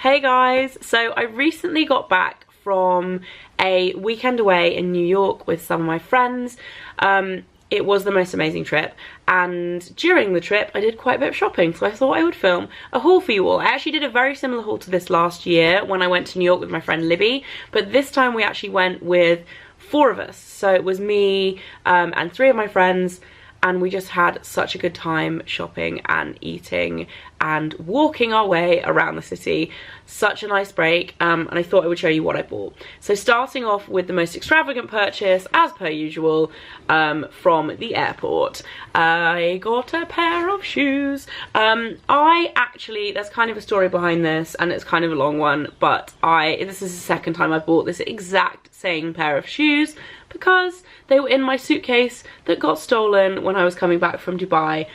Hey guys, so I recently got back from a weekend away in New York with some of my friends. It was the most amazing trip, and during the trip I did quite a bit of shopping, so I thought I would film a haul for you all. I actually did a very similar haul to this last year when I went to New York with my friend Libby, but this time we actually went with 4 of us. So it was me and 3 of my friends, and we just had such a good time shopping and eating and walking our way around the city. Such a nice break, and I thought I would show you what I bought. So starting off with the most extravagant purchase, as per usual, from the airport. I got a pair of shoes. There's kind of a story behind this, and it's kind of a long one, but this is the second time I bought this exact same pair of shoes, because they were in my suitcase that got stolen when I was coming back from Dubai.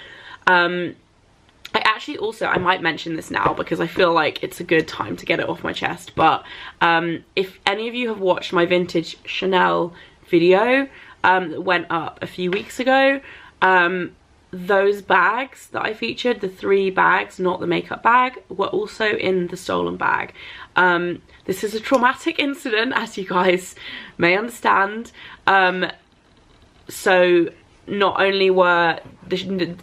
I might mention this now because I feel like it's a good time to get it off my chest, but if any of you have watched my vintage Chanel video that went up a few weeks ago, those bags that I featured, the 3 bags, not the makeup bag, were also in the stolen bag. This is a traumatic incident, as you guys may understand. So not only were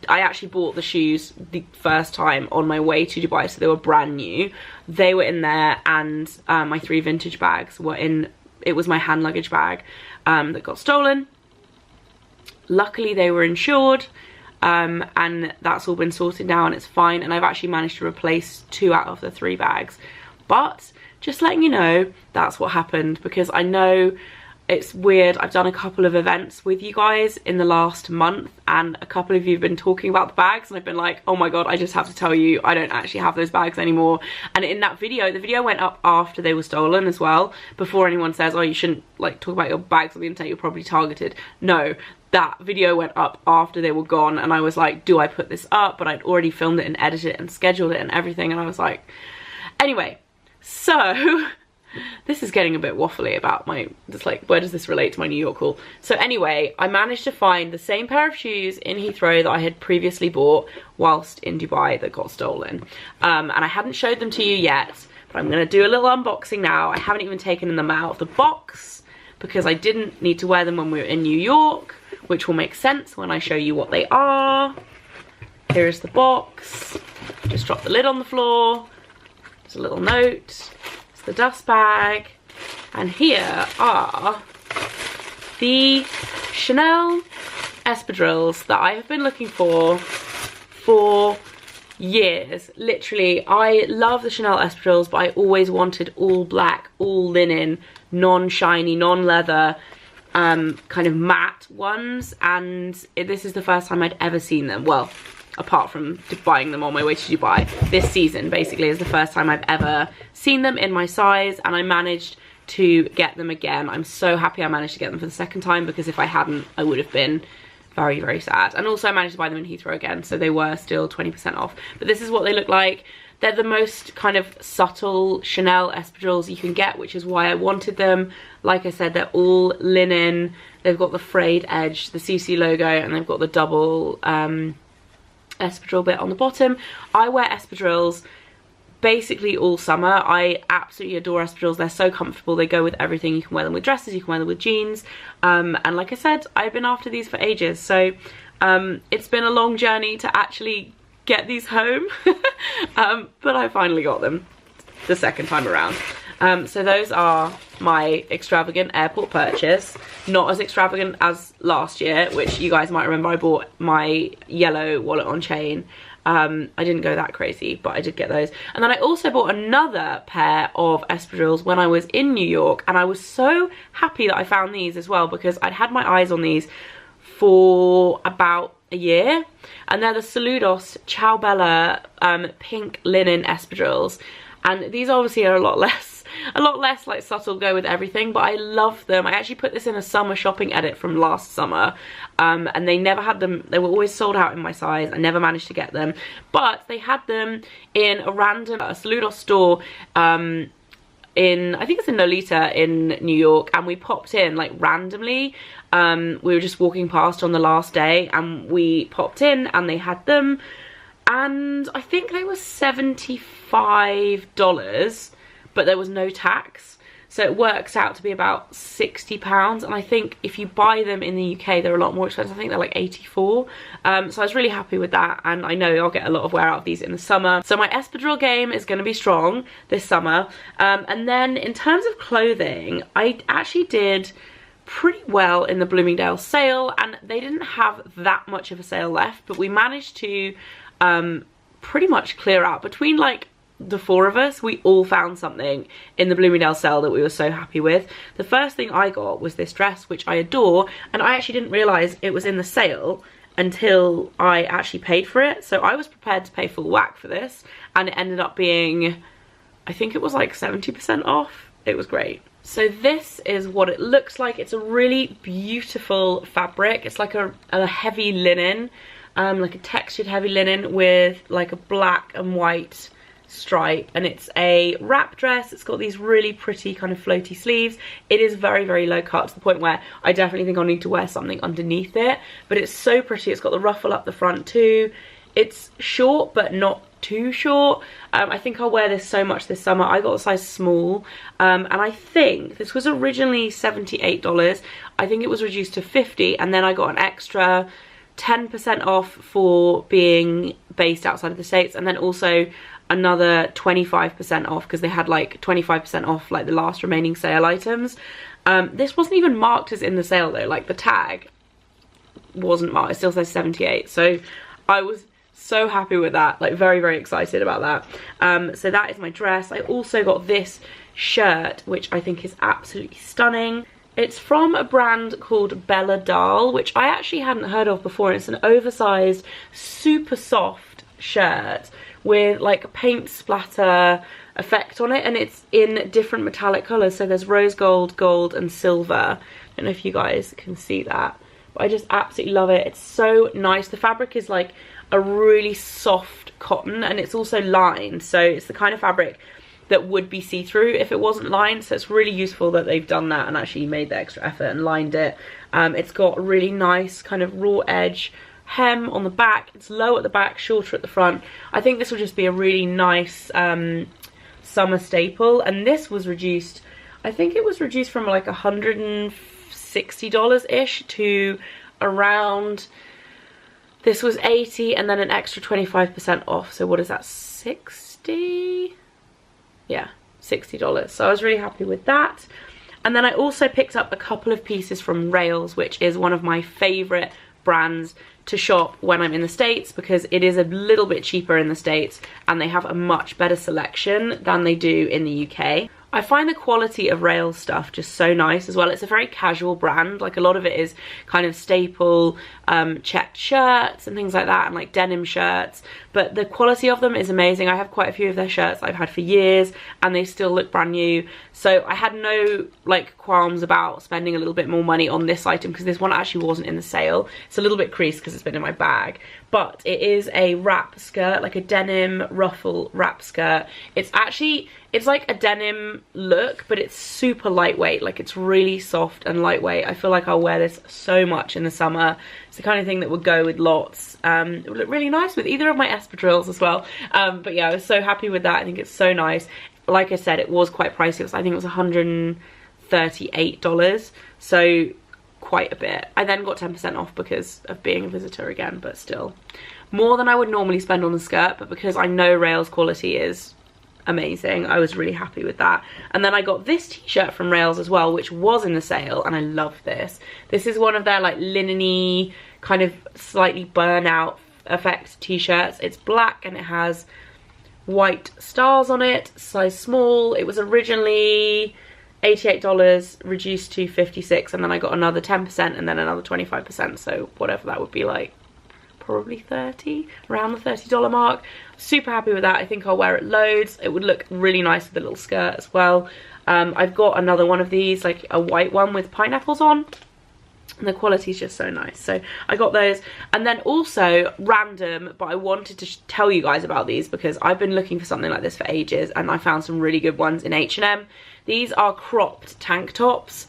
I actually bought the shoes the first time on my way to Dubai, so they were brand new. They were in there, and my 3 vintage bags were in. It was my hand luggage bag that got stolen. Luckily they were insured, and that's all been sorted now and it's fine, and I've actually managed to replace 2 out of the 3 bags. But just letting you know, that's what happened, because I know it's weird. I've done a couple of events with you guys in the last month, and a couple of you have been talking about the bags, and I've been like, oh my god, I just have to tell you, I don't actually have those bags anymore. And in that video, the video went up after they were stolen as well, before anyone says, oh, you shouldn't like talk about your bags on the internet, you're probably targeted. No, that video went up after they were gone, and I was like, do I put this up? But I'd already filmed it and edited it and scheduled it and everything, and I was like, anyway, so this is getting a bit waffly about where does this relate to my New York haul? So anyway, I managed to find the same pair of shoes in Heathrow that I had previously bought whilst in Dubai that got stolen. And I hadn't showed them to you yet, but I'm going to do a little unboxing now. I haven't even taken them out of the box because I didn't need to wear them when we were in New York, which will make sense when I show you what they are. Here is the box. Just drop the lid on the floor. There's a little note. The dust bag, and here are the Chanel espadrilles that I have been looking for years. Literally, I love the Chanel espadrilles, but I always wanted all black, all linen, non-shiny, non-leather, kind of matte ones, and this is the first time I'd ever seen them. Well, apart from buying them on my way to Dubai, this season basically is the first time I've ever seen them in my size, and I managed to get them again. I'm so happy I managed to get them for the second time, because if I hadn't, I would have been very, very sad. And also I managed to buy them in Heathrow again, so they were still 20% off. But this is what they look like. They're the most kind of subtle Chanel espadrilles you can get, which is why I wanted them. Like I said, they're all linen. They've got the frayed edge, the CC logo, and they've got the double espadrille bit on the bottom. I wear espadrilles basically all summer. I absolutely adore espadrilles. They're so comfortable. They go with everything. You can wear them with dresses, you can wear them with jeans, and like I said, I've been after these for ages, so it's been a long journey to actually get these home. But I finally got them the second time around. So those are my extravagant airport purchase. Not as extravagant as last year, which you guys might remember I bought my yellow wallet on chain. I didn't go that crazy, but I did get those. And then I also bought another pair of espadrilles when I was in New York, and I was so happy that I found these as well, because I'd had my eyes on these for about a year, and they're the Saludos Ciao Bella pink linen espadrilles, and these obviously are a lot less like subtle, go with everything, but I love them. I actually put this in a summer shopping edit from last summer, and they never had them. They were always sold out in my size. I never managed to get them, but they had them in a random Saludos store in, I think it's in Lolita in New York, and we popped in like randomly. We were just walking past on the last day, and we popped in and they had them, and I think they were 75 $5, but there was no tax. So it works out to be about £60, and I think if you buy them in the UK, they're a lot more expensive. I think they're like 84. So I was really happy with that, and I know I'll get a lot of wear out of these in the summer. So my espadrille game is going to be strong this summer. And then in terms of clothing, I actually did pretty well in the Bloomingdale's sale, and they didn't have that much of a sale left, but we managed to pretty much clear out between like the 4 of us. We all found something in the Bloomingdale's sale that we were so happy with. The first thing I got was this dress, which I adore, and I actually didn't realise it was in the sale until I actually paid for it. So I was prepared to pay full whack for this, and it ended up being, I think it was like 70% off. It was great. So this is what it looks like. It's a really beautiful fabric. It's like a heavy linen, like a textured heavy linen with like a black and white stripe, and it's a wrap dress. It's got these really pretty kind of floaty sleeves. It is very, very low cut, to the point where I definitely think I'll need to wear something underneath it, but it's so pretty. It's got the ruffle up the front too. It's short but not too short. I think I'll wear this so much this summer. I got a size small, and I think this was originally $78. I think it was reduced to $50, and then I got an extra 10% off for being based outside of the States, and then also another 25% off because they had like 25% off like the last remaining sale items. This wasn't even marked as in the sale though, like the tag wasn't marked. It still says 78, so I was so happy with that, like very, very excited about that. So that is my dress. I also got this shirt, which I think is absolutely stunning. It's from a brand called Bella Dahl, which I actually hadn't heard of before. It's an oversized, super soft shirt with like a paint splatter effect on it, and it's in different metallic colours. So there's rose gold, gold and silver. I don't know if you guys can see that, but I just absolutely love it. It's so nice. The fabric is like a really soft cotton, and it's also lined, so it's the kind of fabric that would be see-through if it wasn't lined. So it's really useful that they've done that and actually made the extra effort and lined it. It's got a really nice kind of raw edge hem on the back. It's low at the back, shorter at the front. I think this will just be a really nice summer staple, and this was reduced, I think it was reduced from like $160-ish to around, this was 80 and then an extra 25% off. So what is that, 60? Yeah, $60. So I was really happy with that. And then I also picked up a couple of pieces from Rails, which is one of my favorite brands to shop when I'm in the States, because it is a little bit cheaper in the States and they have a much better selection than they do in the UK. I find the quality of Rails stuff just so nice as well. It's a very casual brand. Like a lot of it is kind of staple checked shirts and things like that, and like denim shirts, but the quality of them is amazing. I have quite a few of their shirts I've had for years and they still look brand new. So I had no like qualms about spending a little bit more money on this item, because this one actually wasn't in the sale. It's a little bit creased because it's been in my bag, but it is a wrap skirt, like a denim ruffle wrap skirt. It's actually, it's like a denim look, but it's super lightweight. Like it's really soft and lightweight. I feel like I'll wear this so much in the summer. It's the kind of thing that would go with lots. It would look really nice with either of my espadrilles as well. But yeah, I was so happy with that. I think it's so nice. Like I said, it was quite pricey. I think it was $138, so quite a bit. I then got 10% off because of being a visitor again, but still more than I would normally spend on a skirt. But because I know Rails quality is amazing, I was really happy with that. And then I got this t-shirt from Rails as well, which was in the sale, and I love this. This is one of their like linen-y kind of slightly burnout effect t-shirts. It's black and it has white stars on it, size small. It was originally $88, reduced to $56, and then I got another 10% and then another 25%, so whatever that would be, like probably 30, around the $30 mark. Super happy with that. I think I'll wear it loads. It would look really nice with the little skirt as well. I've got another one of these, like a white one with pineapples on, and the quality is just so nice. So I got those. And then also random, but I wanted to tell you guys about these because I've been looking for something like this for ages, and I found some really good ones in H&M. These are cropped tank tops.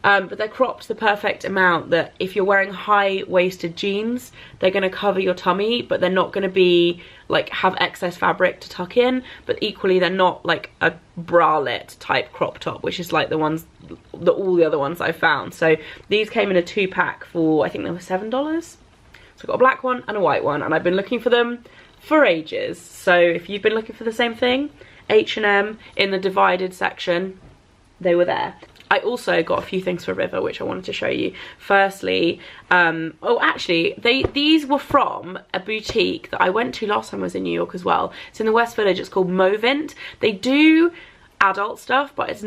but they're cropped the perfect amount that if you're wearing high-waisted jeans, they're going to cover your tummy, but they're not going to be like have excess fabric to tuck in, but equally they're not like a bralette type crop top, which is like the ones that all the other ones I've found. So these came in a 2-pack for, I think they were $7. So I got a black one and a white one, and I've been looking for them for ages. So if you've been looking for the same thing, H&M in the divided section, they were there. I also got a few things for River, which I wanted to show you. Firstly, oh, actually, these were from a boutique that I went to last time I was in New York as well. It's in the West Village. It's called Movint. They do adult stuff, but it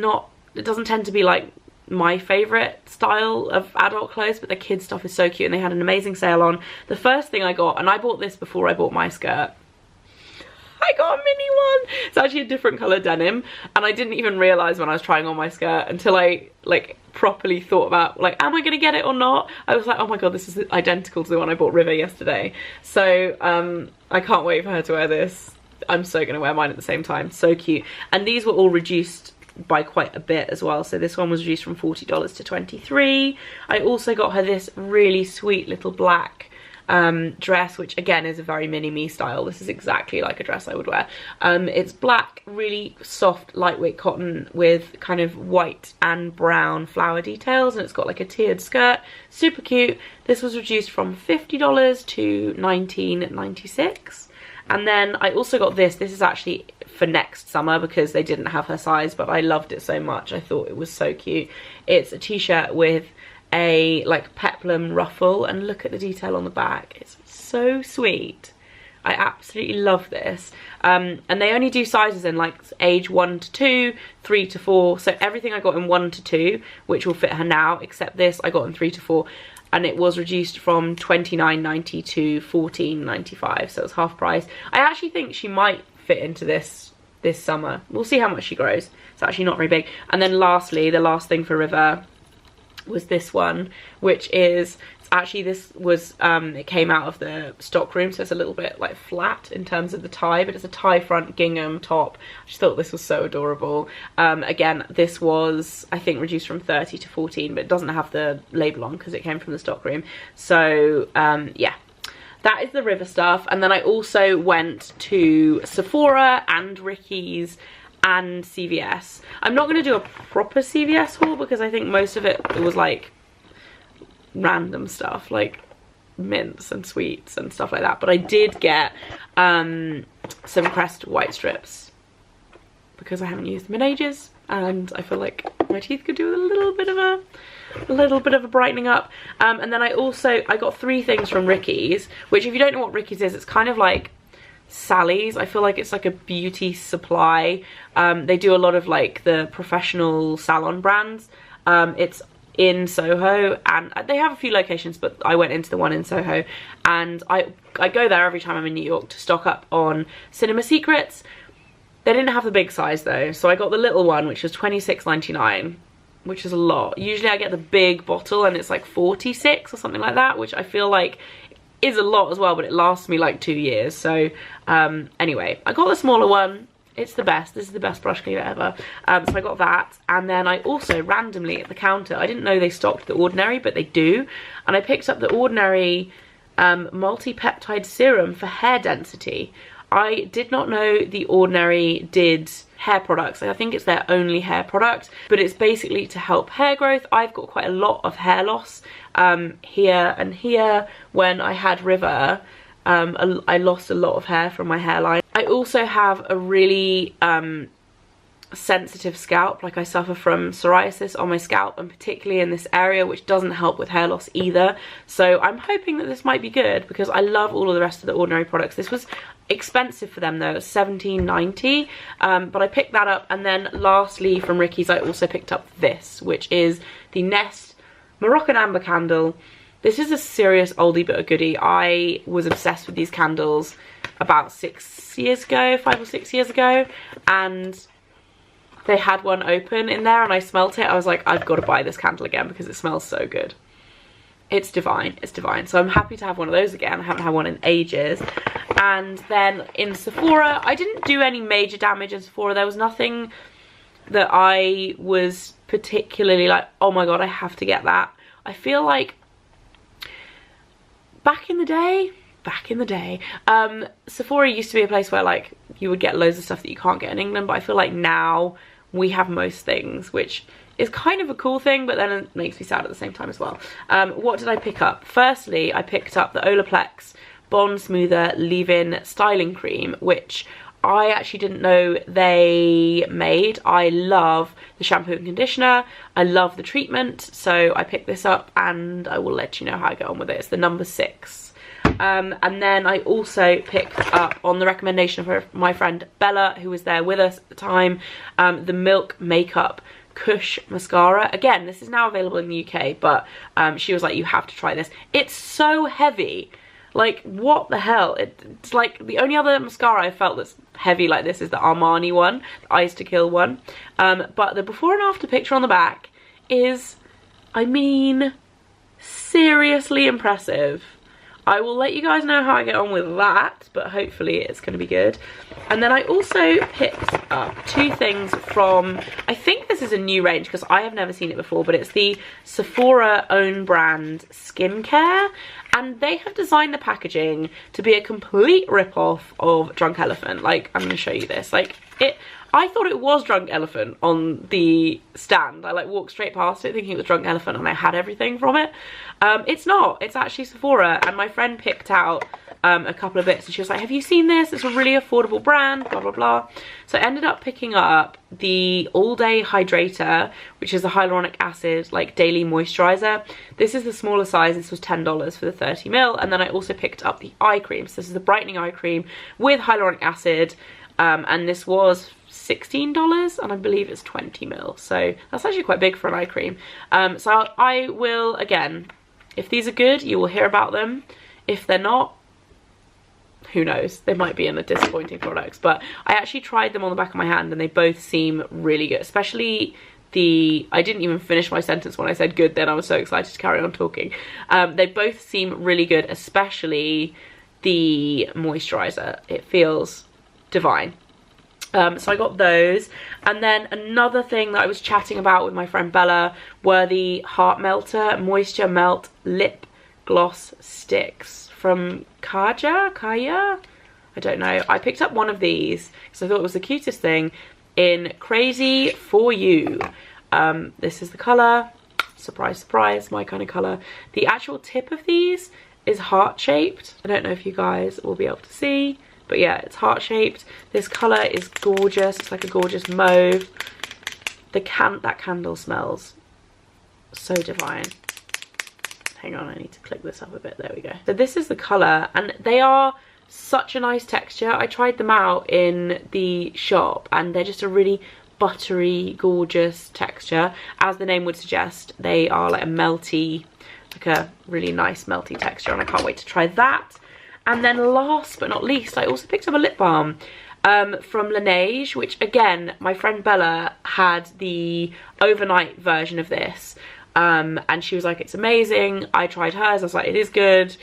doesn't tend to be like my favorite style of adult clothes, but the kids stuff is so cute, and they had an amazing sale on. The first thing I got, and I bought this before I bought my skirt, I got a mini one. It's actually a different colour denim, and I didn't even realise when I was trying on my skirt until I like properly thought about like, am I gonna get it or not? I was like, oh my god, this is identical to the one I bought River yesterday. So I can't wait for her to wear this. I'm so gonna wear mine at the same time. So cute. And these were all reduced by quite a bit as well. So this one was reduced from $40 to $23. I also got her this really sweet little black dress, which again is a very mini me style. This is exactly like a dress I would wear. It's black, really soft, lightweight cotton with kind of white and brown flower details, and it's got like a tiered skirt. Super cute. This was reduced from $50 to $19.96. And then I also got this. This is actually for next summer because they didn't have her size, but I loved it so much. I thought it was so cute. It's a t-shirt with a like peplum ruffle, and look at the detail on the back. It's so sweet. I absolutely love this. And they only do sizes in like age 1 to 2, 3 to 4. So everything I got in 1 to 2, which will fit her now, except this I got in 3 to 4. And it was reduced from $29.90 to $14.95, so it was half price. I actually think she might fit into this summer. We'll see how much she grows. It's actually not very big. And then lastly, the last thing for River was this one, which is actually, this was it came out of the stock room, so it's a little bit like flat in terms of the tie, but it's a tie front gingham top. I just thought this was so adorable. Again, this was I think reduced from 30 to 14, but it doesn't have the label on because it came from the stock room. So yeah, that is the River stuff. And then I also went to Sephora and Ricky's and CVS. I'm not going to do a proper CVS haul because I think most of it was like random stuff like mints and sweets and stuff like that, but I did get some Crest white strips because I haven't used them in ages, and I feel like my teeth could do with a little bit of a brightening up. And then I got 3 things from Ricky's, which if you don't know what Ricky's is, it's kind of like Sally's. I feel like it's like a beauty supply. They do a lot of like the professional salon brands. It's in Soho, and they have a few locations, but I went into the one in Soho, and I go there every time I'm in New York to stock up on Cinema Secrets. They didn't have the big size though, so I got the little one, which was $26.99, which is a lot. Usually I get the big bottle and it's like $46 or something like that, which I feel like is a lot as well, but it lasts me like 2 years. So anyway, I got the smaller one. It's the best. This is the best brush cleaner ever. So I got that, and then I also randomly at the counter, I didn't know they stocked the Ordinary, but they do, and I picked up the Ordinary multi-peptide serum for hair density. I did not know the Ordinary did hair products. I think it's their only hair product, but it's basically to help hair growth. I've got quite a lot of hair loss here and here. When I had River, I lost a lot of hair from my hairline. I also have a really sensitive scalp. Like I suffer from psoriasis on my scalp, and particularly in this area, which doesn't help with hair loss either. So I'm hoping that this might be good because I love all of the rest of the Ordinary products. This was expensive for them though, it was $17.90, but I picked that up. And then lastly from Ricky's, I also picked up this, which is the Nest Moroccan Amber candle. This is a serious oldie but a goodie. I was obsessed with these candles about 6 years ago, 5 or 6 years ago, and they had one open in there and I smelt it. I was like, I've got to buy this candle again because it smells so good. It's divine, it's divine. So I'm happy to have one of those again. I haven't had one in ages. And then in Sephora, I didn't do any major damage in Sephora. There was nothing that I was particularly like, oh my god, I have to get that. I feel like back in the day, Sephora used to be a place where like you would get loads of stuff that you can't get in England, but I feel like now we have most things, which is kind of a cool thing, but then it makes me sad at the same time as well. What did I pick up? Firstly, I picked up the Olaplex Bond Smoother Leave-In Styling Cream, which I actually didn't know they made. I love the shampoo and conditioner. I love the treatment, so I picked this up and I will let you know how I get on with it. It's the number 6. And then I also picked up, on the recommendation of my friend Bella, who was there with us at the time, the Milk Makeup Kush Mascara. Again, this is now available in the UK, but she was like, you have to try this. It's so heavy. Like, what the hell? It's like the only other mascara I felt that's heavy like this is the Armani one, the Eyes to Kill one. But the before and after picture on the back is, I mean, seriously impressive. I will let you guys know how I get on with that, but hopefully it's going to be good. And then I also picked up 2 things from, I think this is a new range because I have never seen it before, but it's the Sephora own brand skincare. And they have designed the packaging to be a complete rip-off of Drunk Elephant. Like, I'm going to show you this. Like, I thought it was Drunk Elephant on the stand. I like walked straight past it thinking it was Drunk Elephant and I had everything from it. It's not. It's actually Sephora. And my friend picked out a couple of bits and she was like, have you seen this? It's a really affordable brand, blah, blah, blah. So I ended up picking up the All Day Hydrator, which is a hyaluronic acid, like, daily moisturizer. This is the smaller size. This was $10 for the 30ml. And then I also picked up the eye cream. So this is the brightening eye cream with hyaluronic acid. And this was $16 and I believe it's 20ml. So that's actually quite big for an eye cream. So I will, again, if these are good, you will hear about them. If they're not, who knows, they might be in the disappointing products. But I actually tried them on the back of my hand and they both seem really good, especially the, I didn't even finish my sentence when I said good then, I was so excited to carry on talking. They both seem really good, especially the moisturizer. It feels divine. So I got those. And then another thing that I was chatting about with my friend Bella were the Heart Melter Moisture Melt Lip Gloss Sticks from Kaja? I don't know. I picked up one of these because I thought it was the cutest thing in Crazy For You. This is the colour. Surprise, surprise, my kind of colour. The actual tip of these is heart-shaped. I don't know if you guys will be able to see. But yeah, it's heart-shaped. This colour is gorgeous. It's like a gorgeous mauve. That candle smells so divine. Hang on, I need to click this up a bit. There we go. So this is the colour, and they are such a nice texture. I tried them out in the shop, and they're just a really buttery, gorgeous texture. As the name would suggest, they are like a melty, like a really nice melty texture, and I can't wait to try that. And then last but not least, I also picked up a lip balm from Laneige, which again, my friend Bella had the overnight version of this. And she was like, it's amazing. I tried hers, I was like, it is good.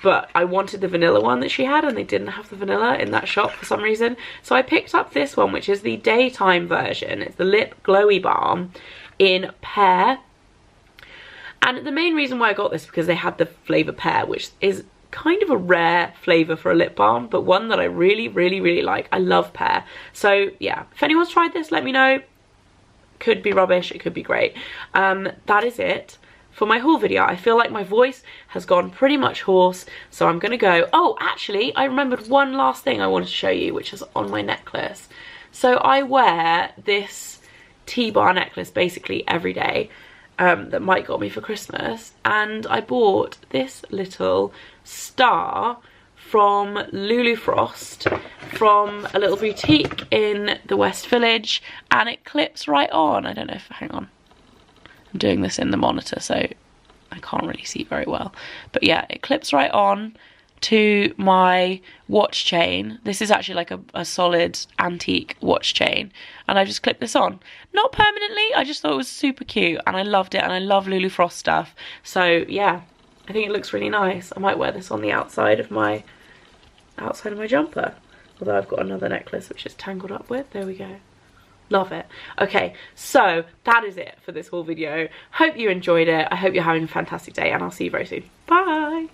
But I wanted the vanilla one that she had, and they didn't have the vanilla in that shop for some reason. So I picked up this one, which is the daytime version. It's the Lip Glowy Balm in Pear. And the main reason why I got this is because they had the flavour pear, which is kind of a rare flavour for a lip balm, but one that I really, really, really like. I love pear. So yeah, if anyone's tried this, let me know. Could be rubbish, it could be great. That is it for my haul video. I feel like my voice has gone pretty much hoarse, so I'm gonna go. Oh, actually, I remembered one last thing I wanted to show you, which is on my necklace. So I wear this T-bar necklace basically every day. That Mike got me for Christmas, and I bought this little star from Lulu Frost from a little boutique in the West Village, and it clips right on. I don't know if, hang on, I'm doing this in the monitor so I can't really see very well, but yeah, it clips right on to my watch chain. This is actually like a solid antique watch chain, and I just clipped this on. Not permanently, I just thought it was super cute and I loved it, and I love Lulu Frost stuff. So yeah, I think it looks really nice. I might wear this on the outside of my jumper. Although I've got another necklace which is tangled up with. There we go. Love it. Okay, so that is it for this whole video. Hope you enjoyed it. I hope you're having a fantastic day, and I'll see you very soon. Bye.